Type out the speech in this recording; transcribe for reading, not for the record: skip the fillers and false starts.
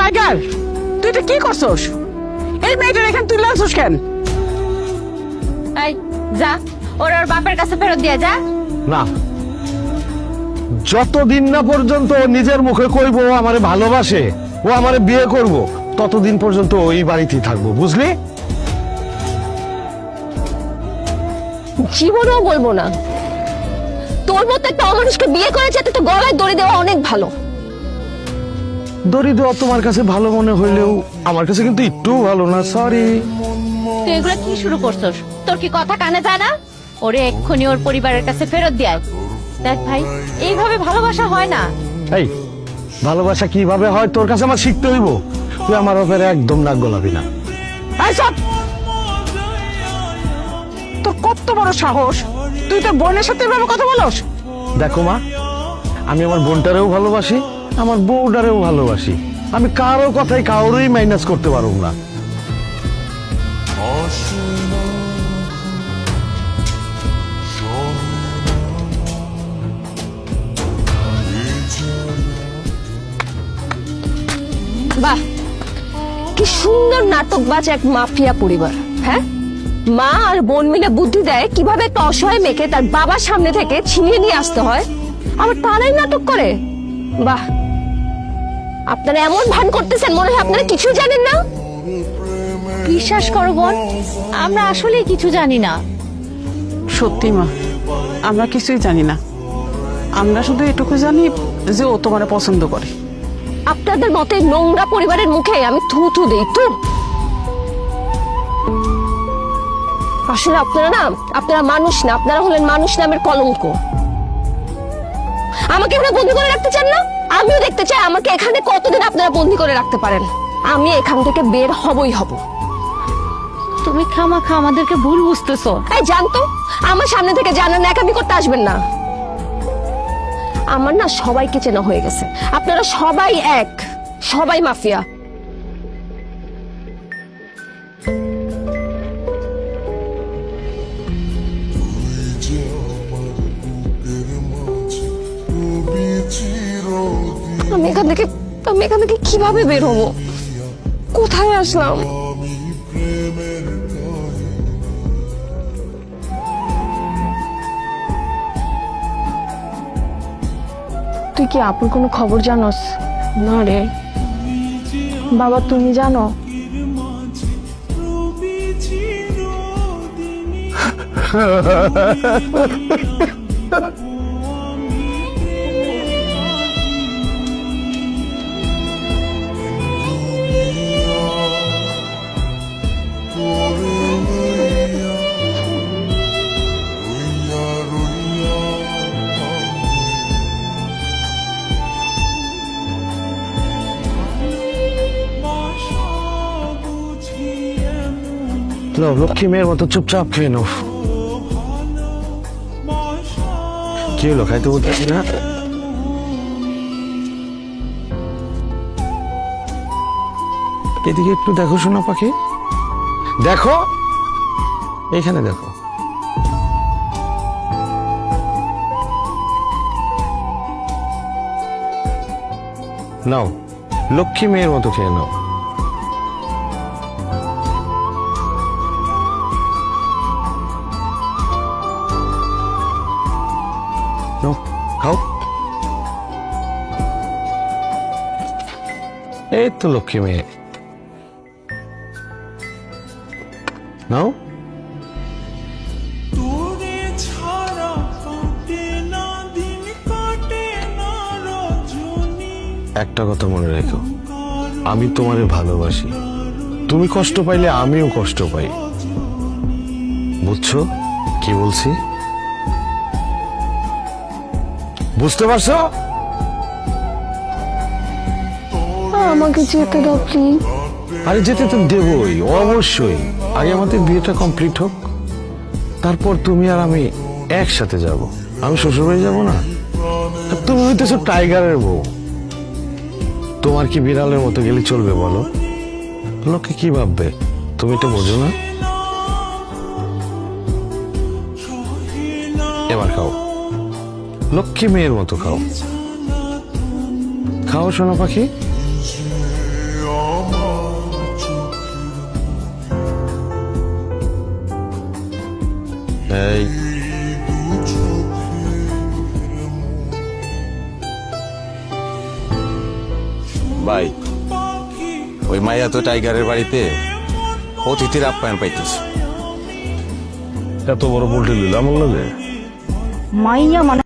Tiger, তুই এটা কি করছস? এই মেয়েটার এখানে তুই লালছস কেন? এই যা, ওর বাপের কাছে ফেরত দিয়ে যা। না, যতদিন না পর্যন্ত ও নিজের মুখে কইব ও আমারে ভালোবাসে, ও আমারে বিয়ে করব, ততদিন পর্যন্ত ওই বাড়িতেই থাকবো, বুঝলি? জীবনেও বলবো না। তোর মতো একটা অমানুষকে বিয়ে করেছে, তো গলায় দড়ি দেওয়া অনেক ভালো। দড়ি দেওয়া তোমার কাছে ভালো মনে হইলেও আমার কাছে কিন্তু একটু ভালো না, সরি। তুই এগুলো কি শুরু করছস? তোর কি কথা কানে যায় না? ওরে এক্ষুনি ওর পরিবারের কাছে ফেরত দিয়ে আয়। দেখ ভাই, এইভাবে ভালোবাসা হয় না। এই ভালোবাসা কিভাবে হয় তোর কাছে আমার শিখতে হইব। তুই আমার ব্যাপারে একদম নাক গলাবি না। এই সব, তোর কত বড় সাহস, তুই তোর বোনের সাথে এভাবে কথা বলস? দেখো মা, আমি আমার বোনটারেও ভালোবাসি, আমার বউটারেও ভালোবাসি। আমি কারো কথাই কারোরই মাইনাস করতে পারব না। বাহ, কি সুন্দর নাটকবাজ এক মাফিয়া পরিবার। হ্যাঁ, মা আর বোন মিলে বুদ্ধি দেয় কিভাবে একটা অসহায় মেয়েকে তার বাবার সামনে থেকে ছিনিয়ে নিয়ে আসতে হয়, আবার তারাই নাটক করে। বাহ, আপনারা এমন ভান করতেছেন মনে হয় আপনারা কিছু জানেন না। বিশ্বাস করো বোন, আমরা আসলেই কিছু জানি না। সত্যি মা, আমরা কিছুই জানি না। আমরা শুধু এটুকু জানি যে ও তোমারে পছন্দ করে। আপনাদের মতে নোংরা পরিবারের মুখে আমি থু থু দেই তো। আসলে আপনারা মানুষ না, আপনারা হলেন মানুষ নামের কলঙ্ক। আমাকে এখানে বন্দি করে রাখতে চান না? আমিও দেখতে চাই আমাকে এখানে কতদিন আপনারা বন্দি করে রাখতে পারেন। আমি এখান থেকে বের হবই হব। তুমি খামাখা আমাদেরকে ভুল বুঝতেছো। এই জানতো, আমার সামনে থেকে জানার ন্যাকামি করতে আসবেন না। আমার না সবাইকে চেনা হয়ে গেছে। আপনারা সবাই এক, সবাই মাফিয়া। আমি এখান থেকে কিভাবে বের হবো? কোথায় আসলাম? তুই কি আপুর কোনো খবর জানোস? না রে বাবা, তুমি জানো? লক্ষ্মী মেয়ের মতো চুপচাপ খেয়ে নাও। কি হলো, খাইতে বলতেছি না? এদিকে একটু দেখো শোনা পাখি, দেখো এইখানে দেখো। নাও, লক্ষ্মী মেয়ের মতো খেয়ে নাও। খাও। এই তো লক্ষ্মী মেয়ে, নাও। একটা কথা মনে রেখো, আমি তোমারে ভালোবাসি। তুমি কষ্ট পাইলে আমিও কষ্ট পাই, বুঝছো কি বলছি? বুঝতে পারছো? আমাকে যেতে দাও প্লিজ। আরে যেতে তো দেবই, অবশ্যই। আগে আমাদের বিয়েটা কমপ্লিট হোক, তারপর তুমি আর আমি একসাথে যাব। আমি শ্বশুর বাড়ি যাবো না? তুমি হইতেছো টাইগারের বউ, তোমার কি বিড়ালের মতো গেলে চলবে বলো? লোকে কি ভাববে? তুমি এটা বোঝো না? এবার খাও, লক্ষ্মী মেয়ের মতো খাও। খাও সোনা পাখি। এই ভাই ওই মাইয়া তো টাইগারের বাড়িতে অতিথির আপ্যায়ন পাইতেছে। এত বড় পোল্ট্রি নিলাম লাগে মাইয়া মানে